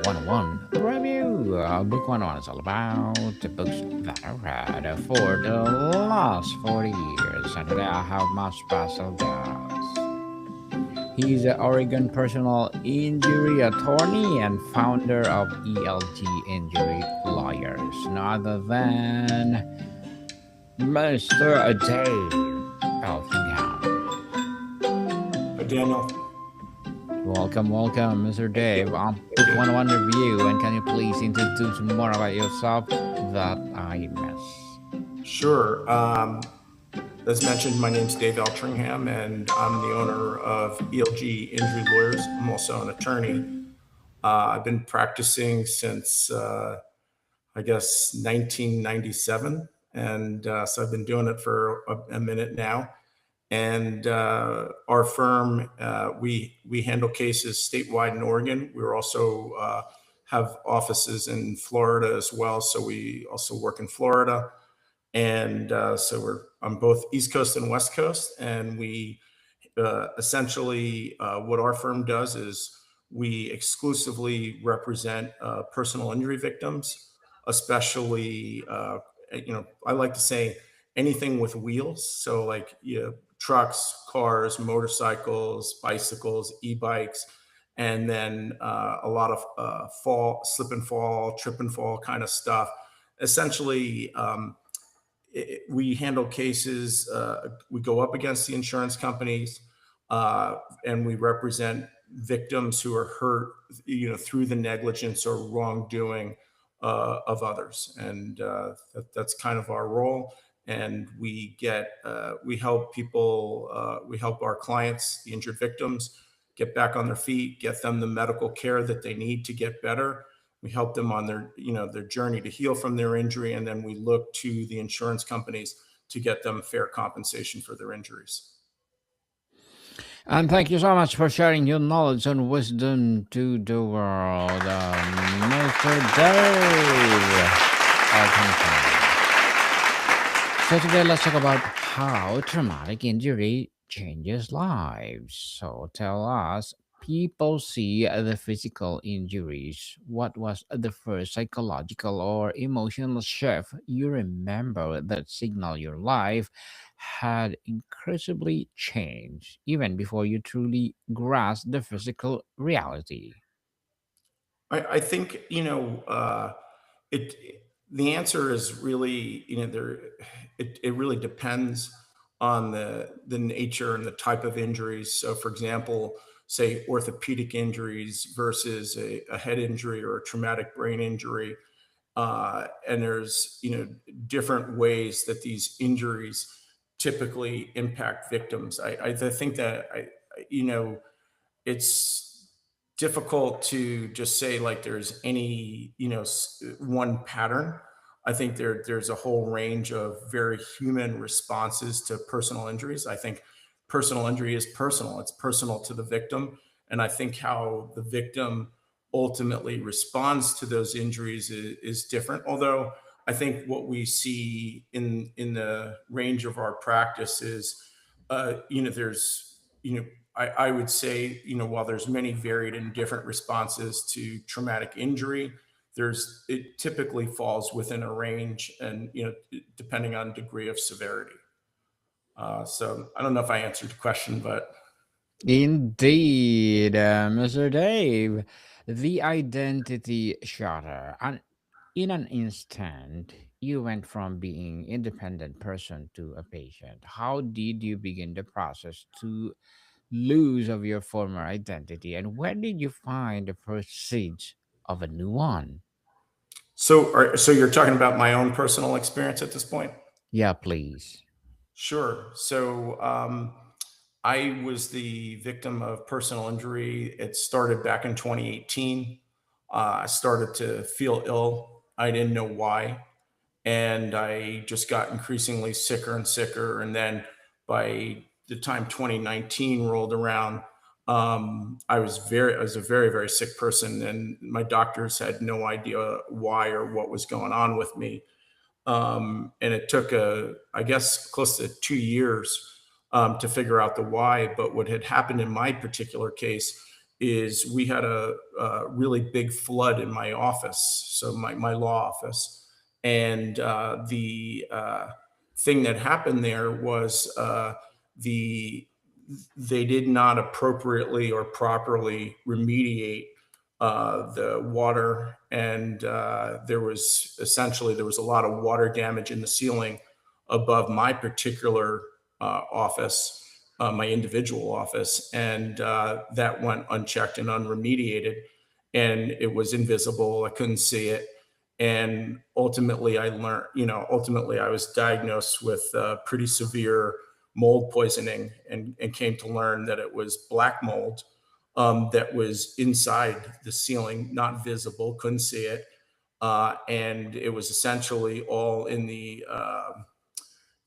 101 review. Book 101 is all about the books that I read for the last 40 years. And today I have my special guest. He's an Oregon personal injury attorney and founder of ELG Injury Lawyers, none other than Mr. Dave Eltringham. Hi, Daniel. Welcome, Mr. Dave. Thank Book you. 101 review. And can you please introduce more about yourself that I miss? Sure. As mentioned, my name's Dave Eltringham, and I'm the owner of ELG Injury Lawyers. I'm also an attorney. I've been practicing since, I guess, 1997. And so I've been doing it for a minute now. And our firm, we handle cases statewide in Oregon. We're also have offices in Florida as well. So we also work in Florida. And so we're on both East Coast and West Coast. And we essentially, what our firm does is we exclusively represent personal injury victims, especially, I like to say anything with wheels. So like, trucks, cars, motorcycles, bicycles, e-bikes, and then a lot of slip and fall, trip and fall kind of stuff. Essentially, we handle cases. We go up against the insurance companies, and we represent victims who are hurt, through the negligence or wrongdoing of others, and that's kind of our role. And we help people, we help our clients, the injured victims, get back on their feet, get them the medical care that they need to get better. We help them on their journey to heal from their injury, and then we look to the insurance companies to get them fair compensation for their injuries. And thank you so much for sharing your knowledge and wisdom to the world, Mr. Dave. So today let's talk about how traumatic injury changes lives. So tell us, people see the physical injuries. What was the first psychological or emotional shift you remember that signal your life had incredibly changed even before you truly grasp the physical reality? I think it. The answer is really, there. It really depends on the nature and the type of injuries. So, for example, say orthopedic injuries versus a head injury or a traumatic brain injury, and there's different ways that these injuries typically impact victims. I think that you know it's difficult to just say like there's any one pattern. I think there's a whole range of very human responses to personal injuries. I think personal injury is personal. It's personal to the victim, and I think how the victim ultimately responds to those injuries is different. Although I think what we see in the range of our practice is, there's I would say, while there's many varied and different responses to traumatic injury, it typically falls within a range, and depending on degree of severity. So I don't know if I answered the question, but Indeed, Mr. Dave, the identity shatter. And in an instant, you went from being independent person to a patient. How did you begin the process to lose of your former identity, and where did you find the first seeds of a new one? so you're talking about my own personal experience at this point. Yeah, please. Sure. So I was the victim of personal injury. It started back in 2018. I started to feel ill. I didn't know why. And I just got increasingly sicker and sicker. And then by the time 2019 rolled around, I was a very, very sick person, and my doctors had no idea why or what was going on with me. And it took I guess, close to 2 years to figure out the why. But what had happened in my particular case is we had a really big flood in my office, so my law office, and the thing that happened there was the they did not appropriately or properly remediate the water, and there was a lot of water damage in the ceiling above my particular office, my individual office, and that went unchecked and unremediated, and it was invisible. I couldn't see it, and ultimately, ultimately, I was diagnosed with pretty severe mold poisoning, and came to learn that it was black mold that was inside the ceiling, not visible, couldn't see it, and it was essentially all in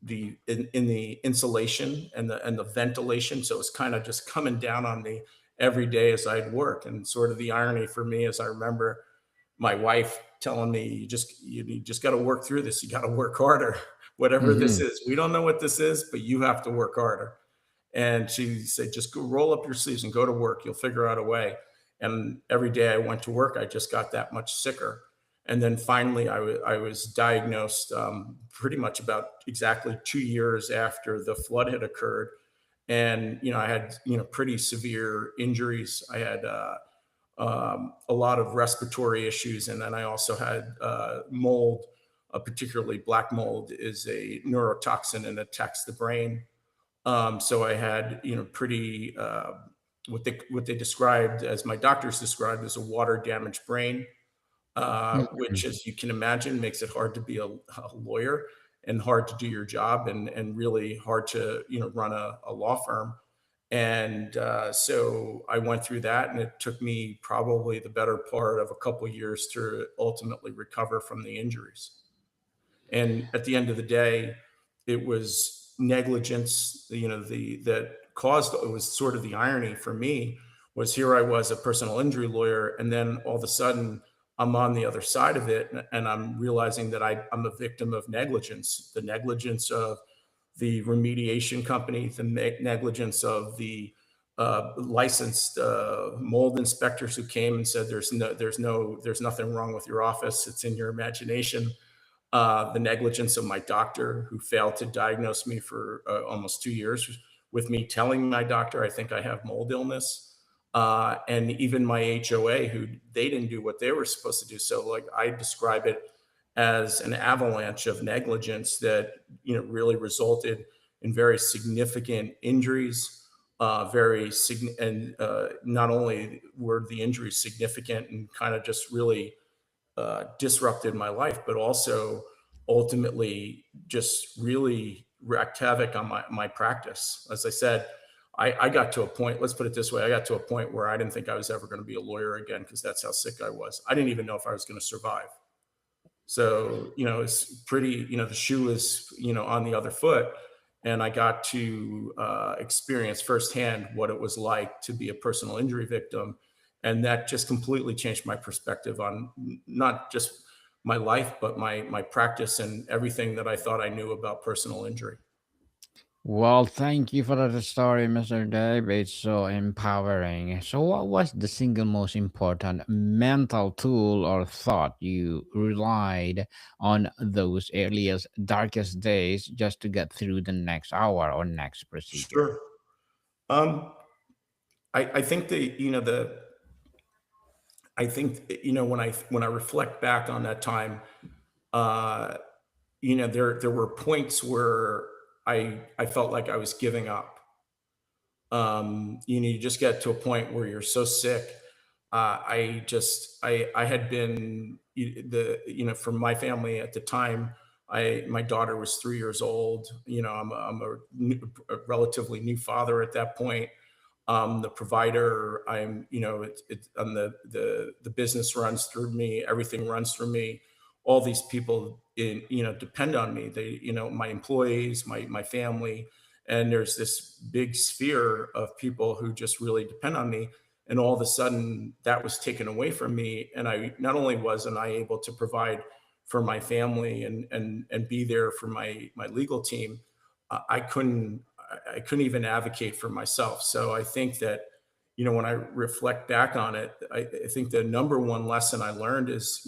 in the insulation and the ventilation. So it's kind of just coming down on me every day as I'd work. And sort of the irony for me is I remember my wife telling me, you just got to work through this. You got to work harder, whatever this Hmm. is. We don't know what this is, but you have to work harder. And she said, just go roll up your sleeves and go to work. You'll figure out a way. And every day I went to work, I just got that much sicker. And then finally, I was diagnosed pretty much about exactly 2 years after the flood had occurred. And, I had, pretty severe injuries. I had a lot of respiratory issues. And then I also had mold, particularly black mold is a neurotoxin and attacks the brain. So I had, pretty what they described as my doctors described as a water damaged brain, which, Hmm. as you can imagine, makes it hard to be a lawyer and hard to do your job, and really hard to run a law firm. And so I went through that, and it took me probably the better part of a couple years to ultimately recover from the injuries. And at the end of the day, it was negligence, the that caused it. Was sort of the irony for me was here I was a personal injury lawyer, and then all of a sudden I'm on the other side of it, and I'm realizing that I'm a victim of negligence, the negligence of the remediation company, the negligence of the licensed mold inspectors who came and said there's nothing wrong with your office, it's in your imagination, the negligence of my doctor who failed to diagnose me for almost 2 years, with me telling my doctor I think I have mold illness, and even my HOA who they didn't do what they were supposed to do. So like I describe it as an avalanche of negligence that really resulted in very significant injuries. And not only were the injuries significant and kind of just really disrupted my life, but also ultimately just really wreaked havoc on my practice. As I said, I got to a point, let's put it this way, I got to a point where I didn't think I was ever going to be a lawyer again because that's how sick I was. I didn't even know if I was going to survive. So, it's pretty, the shoe is, on the other foot. And I got to experience firsthand what it was like to be a personal injury victim. And that just completely changed my perspective on not just my life, but my practice and everything that I thought I knew about personal injury. Well, thank you for the story, Mr. Dave. It's so empowering. So, what was the single most important mental tool or thought you relied on those earliest, darkest days just to get through the next hour or next procedure? Sure. Um, I think I think, when I reflect back on that time, uh, there were points where I felt like I was giving up. You just get to a point where you're so sick. I had been from my family at the time. My daughter was 3 years old. I'm a relatively new father at that point. The provider. I'm the business runs through me. Everything runs through me. All these people depend on me. My employees, my family, and there's this big sphere of people who just really depend on me. And all of a sudden, that was taken away from me, and I not only wasn't I able to provide for my family and be there for my legal team, I couldn't even advocate for myself. So I think that when I reflect back on it, I think the number one lesson I learned is,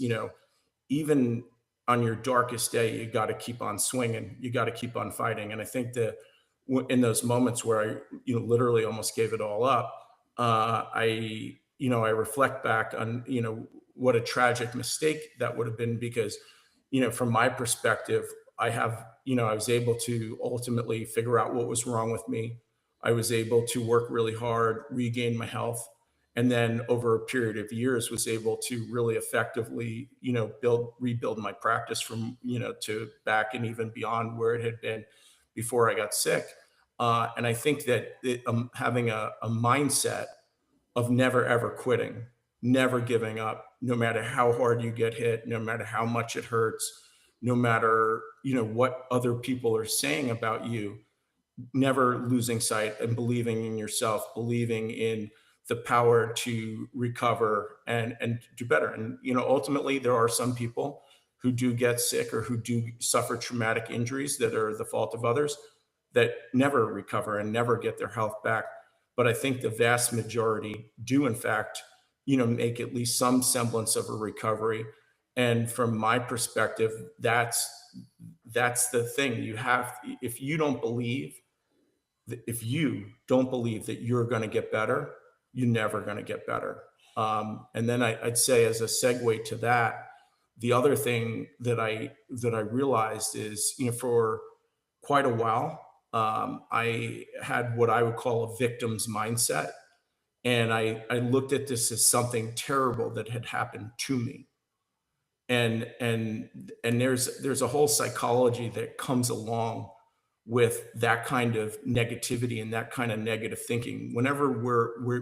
even on your darkest day, you got to keep on swinging. You got to keep on fighting. And I think that in those moments where I, literally almost gave it all up, I reflect back on, what a tragic mistake that would have been because, from my perspective, I was able to ultimately figure out what was wrong with me. I was able to work really hard, regain my health, and then over a period of years was able to really effectively rebuild my practice from to back and even beyond where it had been before I got sick. And I think that having a mindset of never ever quitting, never giving up, no matter how hard you get hit, no matter how much it hurts, no matter what other people are saying about you, never losing sight and believing in yourself, believing in the power to recover and do better. And ultimately, there are some people who do get sick or who do suffer traumatic injuries that are the fault of others that never recover and never get their health back. But I think the vast majority do, in fact, make at least some semblance of a recovery. And from my perspective, that's the thing. If you don't believe if you don't believe that you're going to get better, you're never going to get better. And then I'd say, as a segue to that, the other thing that I realized is, for quite a while, I had what I would call a victim's mindset, and I looked at this as something terrible that had happened to me. And there's a whole psychology that comes along with that kind of negativity and that kind of negative thinking. Whenever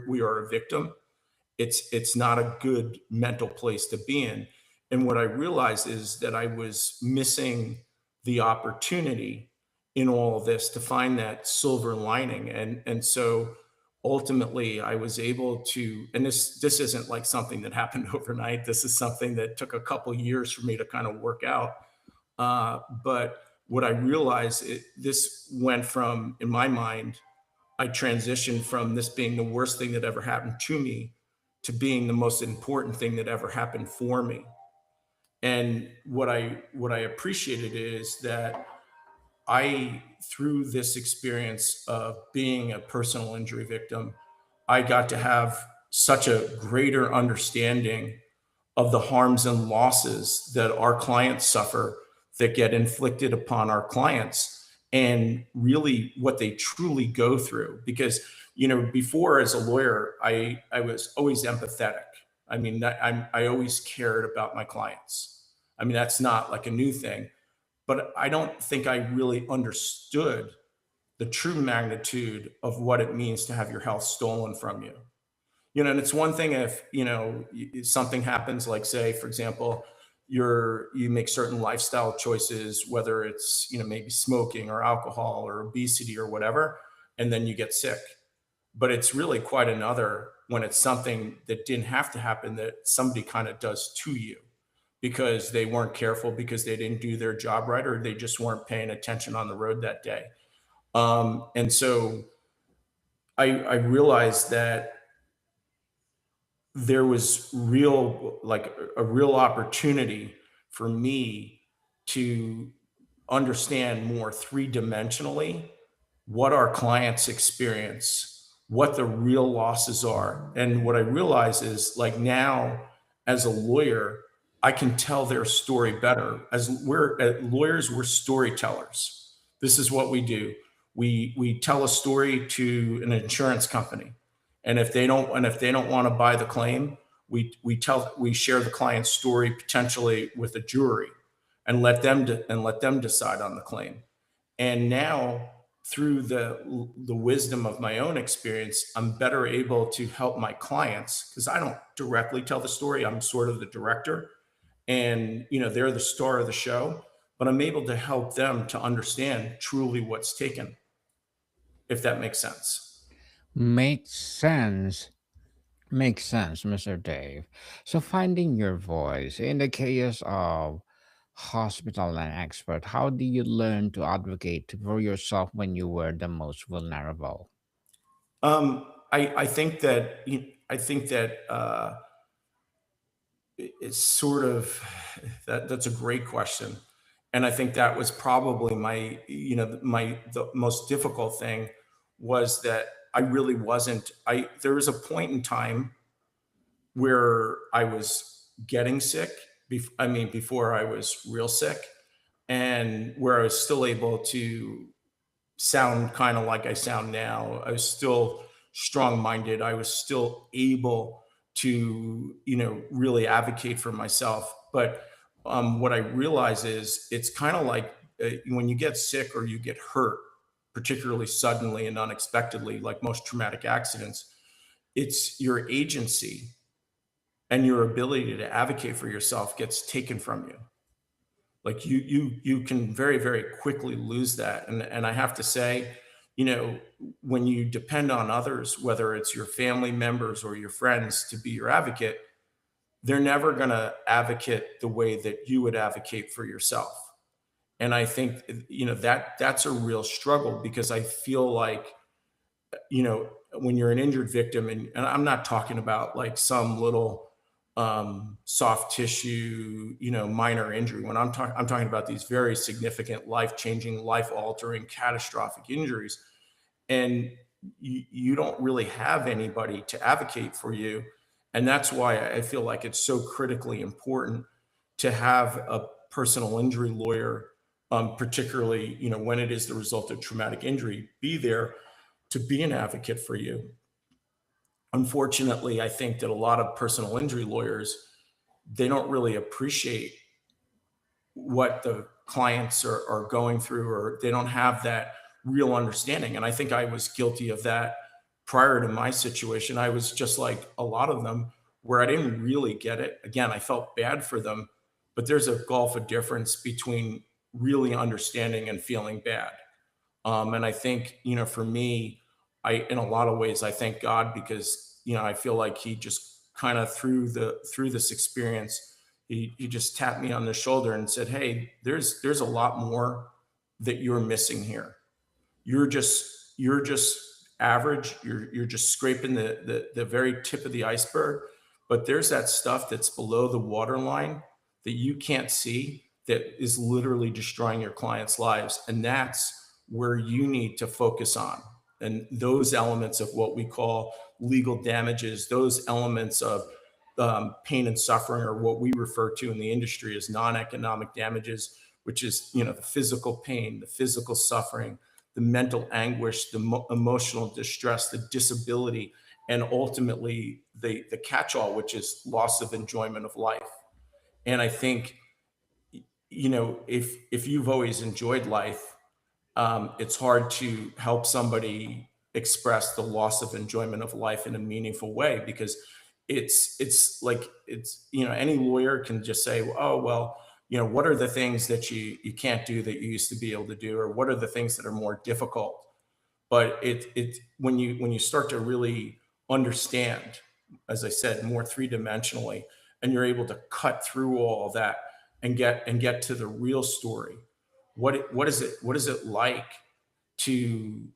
we are a victim, it's not a good mental place to be in. And what I realized is that I was missing the opportunity in all of this to find that silver lining. And so ultimately I was able to, and this isn't like something that happened overnight. This is something that took a couple years for me to kind of work out. But what I realized, this went from, in my mind, I transitioned from this being the worst thing that ever happened to me to being the most important thing that ever happened for me. And what I appreciated is that through this experience of being a personal injury victim, I got to have such a greater understanding of the harms and losses that our clients suffer that get inflicted upon our clients, and really what they truly go through. Because before, as a lawyer, I was always empathetic. I mean, I always cared about my clients. I mean, that's not like a new thing, but I don't think I really understood the true magnitude of what it means to have your health stolen from you. And it's one thing if, something happens, like, say, for example, you make certain lifestyle choices, whether it's, maybe smoking or alcohol or obesity or whatever, and then you get sick. But it's really quite another when it's something that didn't have to happen, that somebody kind of does to you because they weren't careful, because they didn't do their job right, or they just weren't paying attention on the road that day. And so I realized that there was a real opportunity for me to understand more three-dimensionally what our clients experience, what the real losses are. And what I realize is, like, now as a lawyer, I can tell their story better. As lawyers, we're storytellers. This is what we do. We tell a story to an insurance company. And if they don't want to buy the claim, we share the client's story potentially with a jury, and let them decide on the claim. And now, through the wisdom of my own experience, I'm better able to help my clients, because I don't directly tell the story. I'm sort of the director, and they're the star of the show, but I'm able to help them to understand truly what's taken, if that makes sense. Makes sense. Makes sense, Mr. Dave. So, finding your voice in the chaos of hospital and expert, how do you learn to advocate for yourself when you were the most vulnerable? I think that it's sort of that's a great question, and I think that was probably my the most difficult thing was that I really wasn't. I There was a point in time where I was getting sick. Before I was real sick, and where I was still able to sound kind of like I sound now. I was still strong minded. I was still able to, really advocate for myself. But what I realize is it's kind of like when you get sick or you get hurt, particularly suddenly and unexpectedly, like most traumatic accidents, it's your agency and your ability to advocate for yourself gets taken from you. Like you can very very quickly lose that, and I have to say, you know when you depend on others, whether it's your family members or your friends, to be your advocate, they're never going to advocate the way that you would advocate for yourself. And I think that's a real struggle, because I feel like, when you're an injured victim, and I'm not talking about like some little soft tissue, minor injury. When I'm talking about these very significant, life-changing, life-altering, catastrophic injuries, and you don't really have anybody to advocate for you. And that's why I feel like it's so critically important to have a personal injury lawyer, particularly when it is the result of traumatic injury, be there to be an advocate for you. Unfortunately, I think that a lot of personal injury lawyers, they don't really appreciate what the clients are going through, or they don't have that real understanding. And I think I was guilty of that prior to my situation. I was just like a lot of them, where I didn't really get it. Again, I felt bad for them, but there's a gulf of difference between really understanding and feeling bad. And I think, for me, in a lot of ways, I thank God, because, I feel like he just kind of through this experience, he just tapped me on the shoulder and said, "Hey, there's a lot more that you're missing here. You're just average. You're just scraping the very tip of the iceberg, but there's that stuff that's below the waterline that you can't see, that is literally destroying your clients' lives, and that's where you need to focus on." And those elements of what we call legal damages, those elements of pain and suffering, or what we refer to in the industry as non-economic damages, which is the physical pain, the physical suffering, the mental anguish, the emotional distress, the disability, and ultimately the catch-all, which is loss of enjoyment of life. And I think, if you've always enjoyed life, it's hard to help somebody express the loss of enjoyment of life in a meaningful way, because any lawyer can just say, "Oh, well, what are the things that you can't do that you used to be able to do, or what are the things that are more difficult?" But when you start to really understand, as I said, more three-dimensionally, and you're able to cut through all of that and get to the real story. What is it like to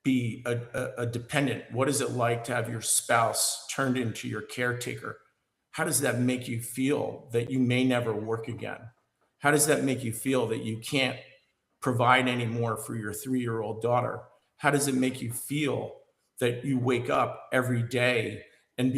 be a dependent? What is it like to have your spouse turned into your caretaker? How does that make you feel that you may never work again? How does that make you feel that you can't provide anymore for your 3-year-old daughter? How does it make you feel that you wake up every day, and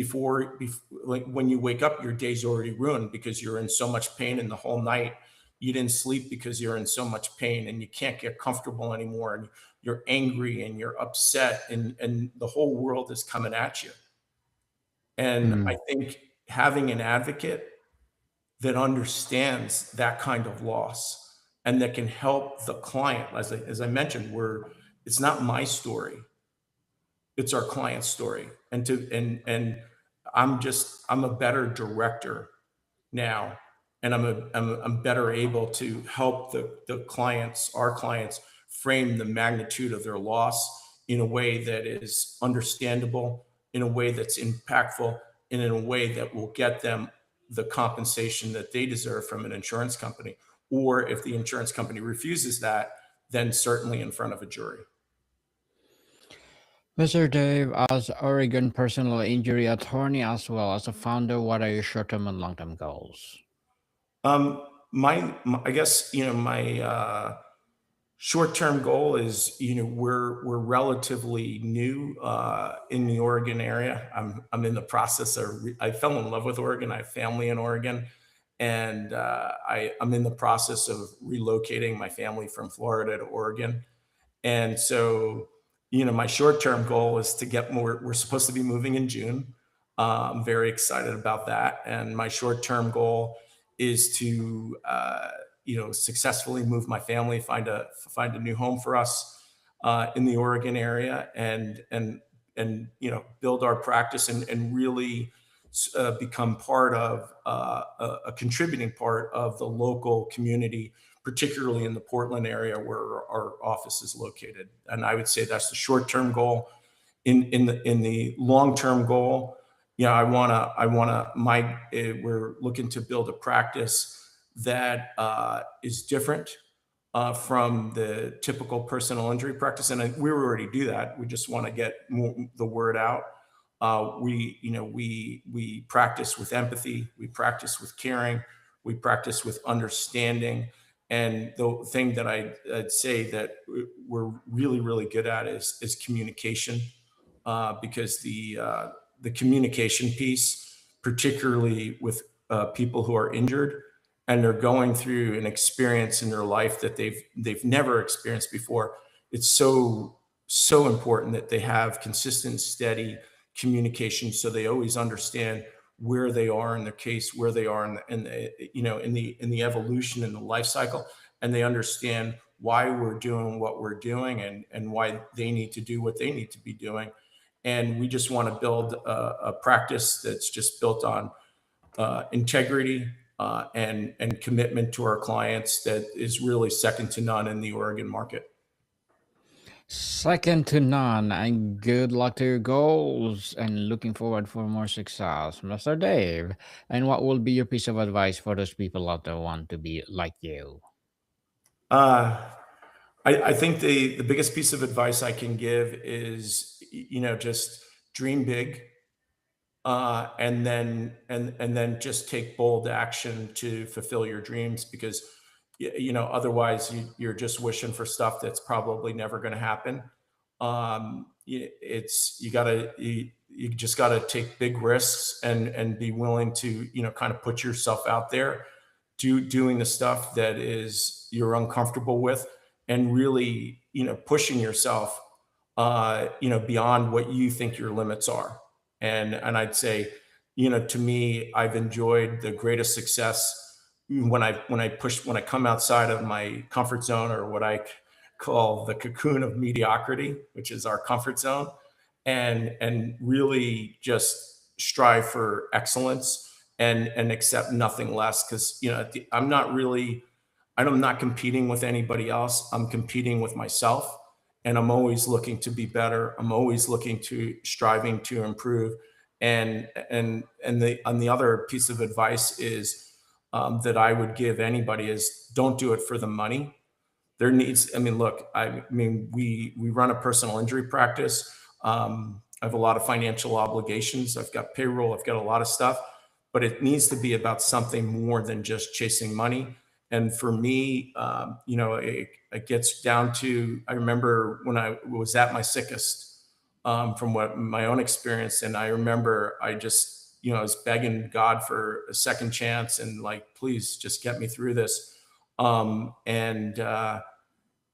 like when you wake up, your day's already ruined because you're in so much pain, and the whole night you didn't sleep because you're in so much pain, and you can't get comfortable anymore, and you're angry and you're upset, and the whole world is coming at you. And I Mm. think having an advocate that understands that kind of loss, and that can help the client, as I mentioned, where it's not my story, it's our client's story. And I'm a better director now, and I'm better able to help our clients, frame the magnitude of their loss in a way that is understandable, in a way that's impactful, and in a way that will get them the compensation that they deserve from an insurance company. Or if the insurance company refuses that, then certainly in front of a jury. Mr. Dave, as Oregon personal injury attorney as well as a founder, what are your short-term and long-term goals? I guess, my short-term goal is, we're relatively new in the Oregon area. I'm in the process of. I fell in love with Oregon. I have family in Oregon, and I'm in the process of relocating my family from Florida to Oregon. And so, my short term goal is to get more. We're supposed to be moving in June. I'm very excited about that. And my short term goal is to, successfully move my family, find a new home for us in the Oregon area, and build our practice and really become part of a contributing part of the local community, particularly in the Portland area where our office is located. And I would say that's the short-term goal. In the long-term goal, we're looking to build a practice that is different from the typical personal injury practice, and we already do that. We just want to get the word out. We practice with empathy, we practice with caring, we practice with understanding, and the thing that I'd say that we're really really good at is communication, because the communication piece, particularly with people who are injured and they're going through an experience in their life that they've never experienced before. It's so important that they have consistent, steady communication, so they always understand where they are in their case, where they are in the evolution in the life cycle, and they understand why we're doing what we're doing and why they need to do what they need to be doing. And we just want to build a practice that's just built on integrity and commitment to our clients that is really second to none in the Oregon market. Second to none, and good luck to your goals and looking forward for more success, Mr. Dave. And what will be your piece of advice for those people out there who want to be like you? Uh, I think the biggest piece of advice I can give is, just dream big, and then just take bold action to fulfill your dreams, because otherwise you're just wishing for stuff that's probably never going to happen. It's you just gotta take big risks and be willing to kind of put yourself out there, doing the stuff that is you're uncomfortable with, and really pushing yourself beyond what you think your limits are. And I'd say, to me, I've enjoyed the greatest success when I come outside of my comfort zone, or what I call the cocoon of mediocrity, which is our comfort zone, and really just strive for excellence and accept nothing less. Because I'm not competing with anybody else. I'm competing with myself, and I'm always looking to be better. I'm always looking to striving to improve. And the other piece of advice is, that I would give anybody is, don't do it for the money. I mean, look, we run a personal injury practice. I have a lot of financial obligations. I've got payroll. I've got a lot of stuff, but it needs to be about something more than just chasing money. And for me, it gets down to, I remember when I was at my sickest, from what my own experience. And I remember I just, I was begging God for a second chance, and like, please just get me through this. And I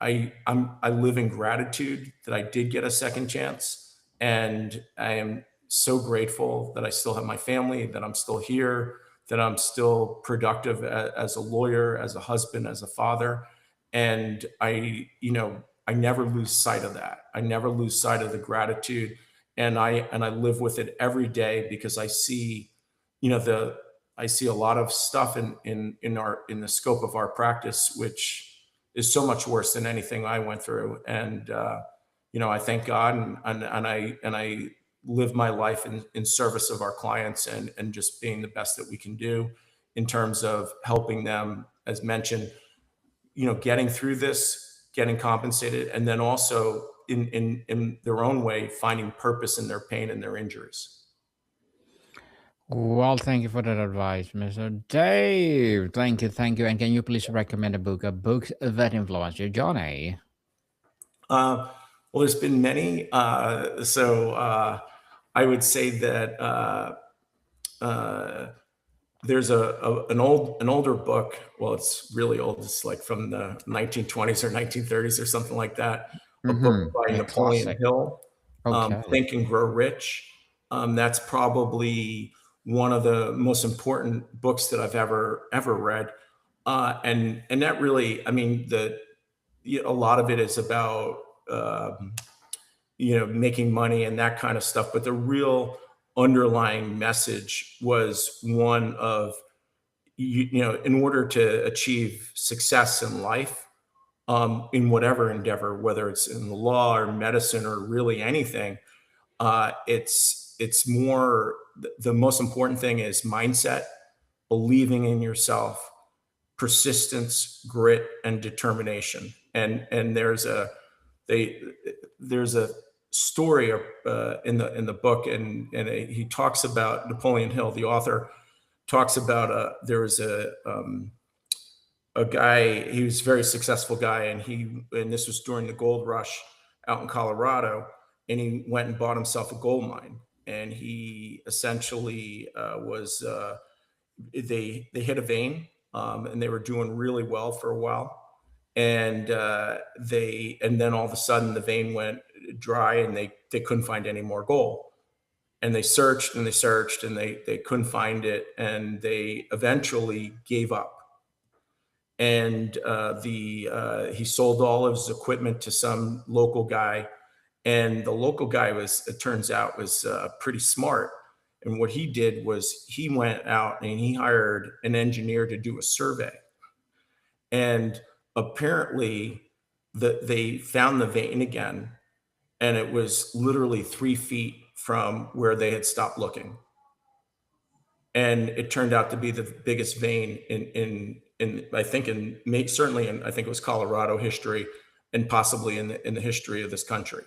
live in gratitude that I did get a second chance, and I am so grateful that I still have my family, that I'm still here, that I'm still productive as a lawyer, as a husband, as a father, and I never lose sight of that. I never lose sight of the gratitude, and I live with it every day, because I see, the I see a lot of stuff in the scope of our practice, which is so much worse than anything I went through. And I thank God, and I live my life in service of our clients, and just being the best that we can do in terms of helping them, as mentioned, getting through this, getting compensated, and then also in their own way, finding purpose in their pain and their injuries. Well, thank you for that advice, Mr. Dave. Thank you, thank you. And can you please recommend a book that influenced your journey? Uh, well, there's been many. I would say that uh, there's an older book. Well, it's really old. It's like from the 1920s or 1930s or something like that. A book Mm-hmm. by A Napoleon classic. Hill, Okay. Think and Grow Rich. That's probably one of the most important books that I've ever read. And that really, I mean, a lot of it is about um, making money and that kind of stuff. But the real underlying message was one of in order to achieve success in life, in whatever endeavor, whether it's in the law or medicine or really anything, it's more the most important thing is mindset, believing in yourself, persistence, grit, and determination. And they there's a story in the book, and he talks about Napoleon Hill, the author, talks about there was a guy. He was a very successful guy, and this was during the gold rush out in Colorado, and he went and bought himself a gold mine, and he essentially was they hit a vein, and they were doing really well for a while, and then all of a sudden the vein went dry, and they couldn't find any more gold, and they searched and they searched, and they couldn't find it, and they eventually gave up. And the he sold all of his equipment to some local guy, and the local guy was, it turns out, was pretty smart. And what he did was he went out and he hired an engineer to do a survey. And apparently, they found the vein again, and it was literally 3 feet from where they had stopped looking. And it turned out to be the biggest vein in I think certainly in, I think it was Colorado history, and possibly in the history of this country.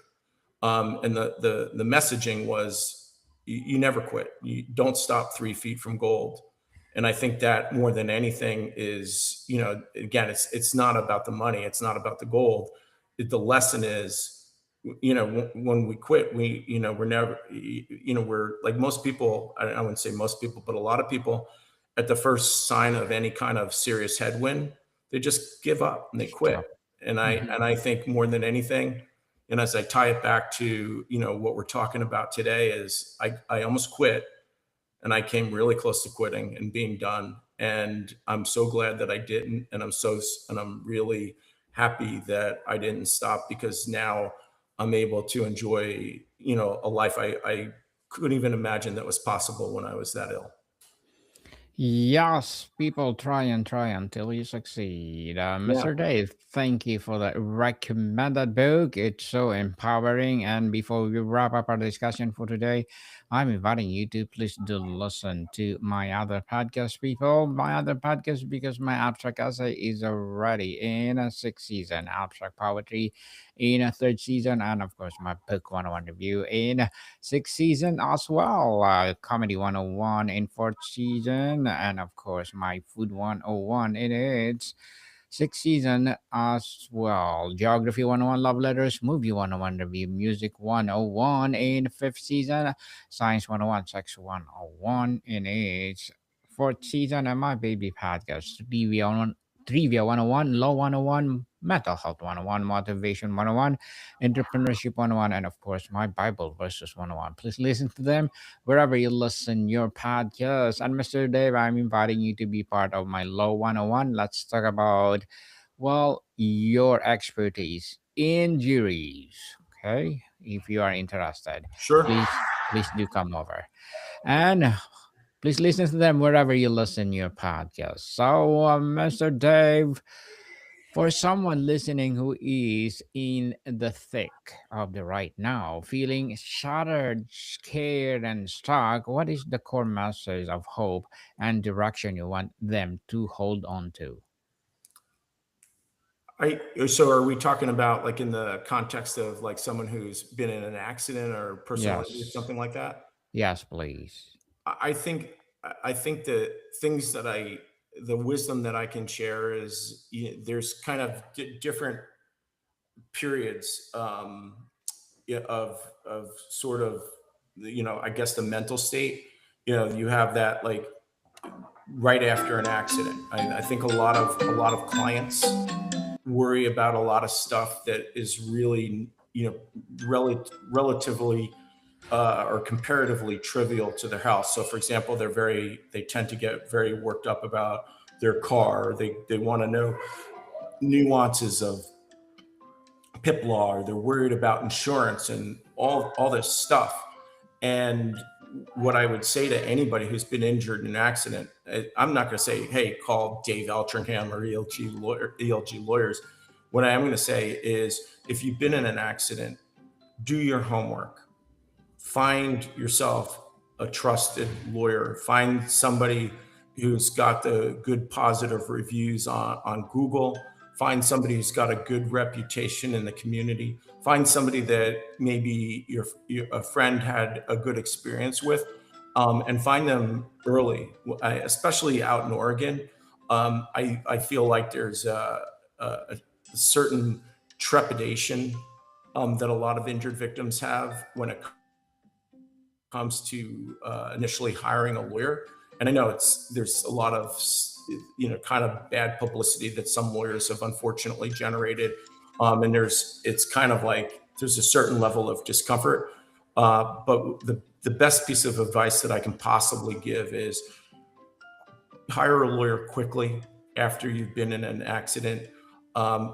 And the messaging was, you never quit. You don't stop 3 feet from gold. And I think that more than anything is, again, it's not about the money. It's not about the gold. The lesson is, when we quit, we're never, we're like most people. I wouldn't say most people, but a lot of people, at the first sign of any kind of serious headwind, they just give up and they quit. Stop. And I Mm-hmm. and I think more than anything, and as I tie it back to what we're talking about today, is I almost quit, and I came really close to quitting and being done. And I'm so glad that I didn't, and I'm really happy that I didn't stop, because now I'm able to enjoy a life I couldn't even imagine that was possible when I was that ill. Yes, people try until you succeed. Yeah, Mr. Dave, thank you for that recommended book. It's so empowering. And before we wrap up our discussion for today, I'm inviting you to please do listen to my other podcast, people. My other podcast, because my abstract essay is already in a sixth season, abstract poetry in a third season, and of course, my book 101 review in sixth season as well. Comedy 101 in fourth season, and of course, my food 101 in its sixth season as well. Geography 101 love letters, movie 101 review, music 101 in fifth season, science 101, sex 101 in its fourth season, and my baby podcast, Trivia 101, Law 101, Mental Health 101, Motivation 101, Entrepreneurship 101, and of course, my Bible Verses 101. Please listen to them wherever you listen your podcast. And Mr. Dave, I'm inviting you to be part of my Law 101. Let's talk about, well, your expertise, injuries. Okay. If you are interested, sure. please do come over. And please listen to them wherever you listen your podcast. So, Mr. Dave, for someone listening who is in the thick of the right now, feeling shattered, scared, and stuck, what is the core message of hope and direction you want them to hold on to? So are we talking about like in the context of like someone who's been in an accident or personal injury, Yes. something like that? Yes, please. I think I think the things that the wisdom that I can share is, there's kind of different periods, yeah, of sort of, I guess the mental state. You have that like right after an accident. I think a lot of clients worry about a lot of stuff that is really, relatively, or comparatively trivial to their house. So, for example, they tend to get very worked up about their car. They want to know nuances of PIP law, or they're worried about insurance and all this stuff. And what I would say to anybody who's been injured in an accident, I'm not going to say, "Hey, call Dave Eltringham or ELG lawyers." What I am going to say is, if you've been in an accident, do your homework. Find yourself a trusted lawyer. Find somebody who's got the good positive reviews on Google. Find somebody who's got a good reputation in the community. Find somebody that maybe a friend had a good experience with, and find them early, especially out in Oregon. I feel like there's a certain trepidation, that a lot of injured victims have when it comes to initially hiring a lawyer. And I know there's a lot of, kind of bad publicity that some lawyers have unfortunately generated, and it's kind of like there's a certain level of discomfort. But the best piece of advice that I can possibly give is hire a lawyer quickly after you've been in an accident.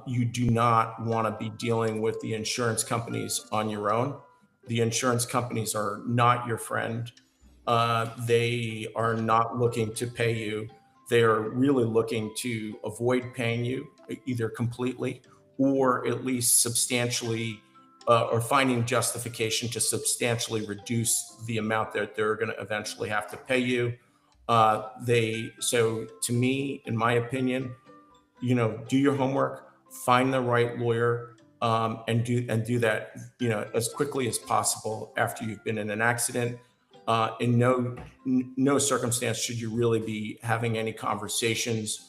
You do not want to be dealing with the insurance companies on your own. The insurance companies are not your friend. They are not looking to pay you. They are really looking to avoid paying you, either completely or at least substantially, or finding justification to substantially reduce the amount that they're going to eventually have to pay you. So to me, in my opinion, do your homework, find the right lawyer, and do that, as quickly as possible after you've been in an accident. In no circumstance should you really be having any conversations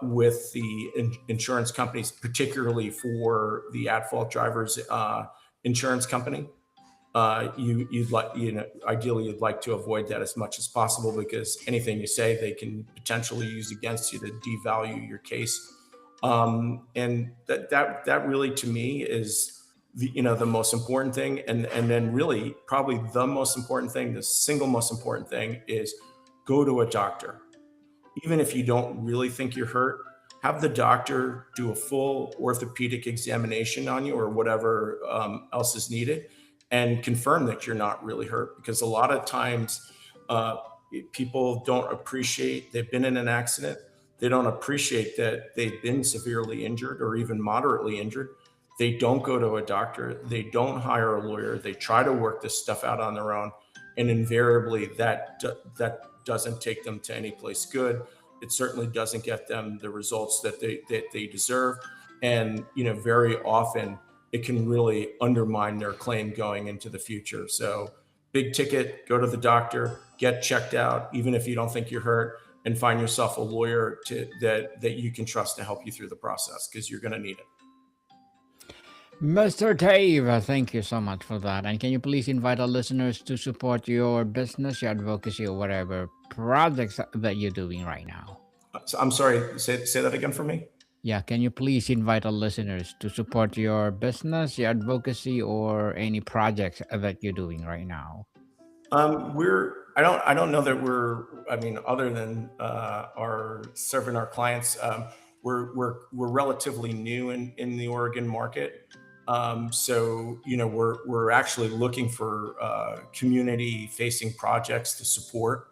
with the insurance companies, particularly for the at-fault drivers insurance company. You'd like, ideally you'd like to avoid that as much as possible, because anything you say they can potentially use against you to devalue your case. And that really, to me, is the most important thing. And then really probably the most important thing, the single most important thing, is go to a doctor. Even if you don't really think you're hurt, have the doctor do a full orthopedic examination on you, or whatever else is needed, and confirm that you're not really hurt. Because a lot of times, uh, people don't appreciate they've been in an accident. They don't appreciate that they've been severely injured or even moderately injured. They don't go to a doctor. They don't hire a lawyer. They try to work this stuff out on their own, and invariably that doesn't take them to any place good. It certainly doesn't get them the results that they deserve, and very often it can really undermine their claim going into the future. So, big ticket, go to the doctor, get checked out, even if you don't think you're hurt, and find yourself a lawyer that you can trust to help you through the process, because you're going to need it. Mr. Dave, thank you so much for that. And can you please invite our listeners to support your business, your advocacy, or whatever projects that you're doing right now? So, I'm sorry, say that again for me. Yeah, can you please invite our listeners to support your business, your advocacy, or any projects that you're doing right now? I don't know that I mean, other than our serving our clients, we're relatively new in the Oregon market. So, we're actually looking for community facing projects to support.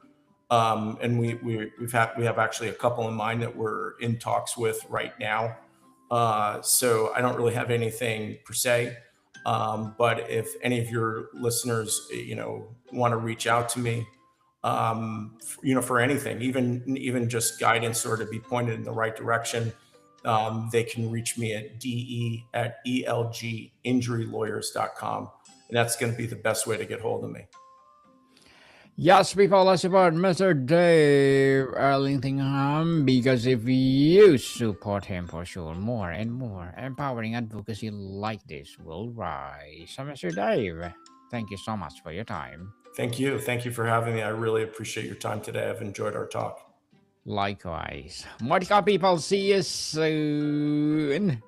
And we have actually a couple in mind that we're in talks with right now. So I don't really have anything per se. But if any of your listeners, want to reach out to me, for anything, even just guidance, or to be pointed in the right direction, they can reach me at de@elginjurylawyers.com. And that's going to be the best way to get hold of me. Yes, people, let's support Mr. Dave Eltringham because if you support him for sure, more and more empowering advocacy like this will rise. So, Mr. Dave, thank you so much for your time. Thank you. Thank you for having me. I really appreciate your time today. I've enjoyed our talk. Likewise. Monica people, see you soon.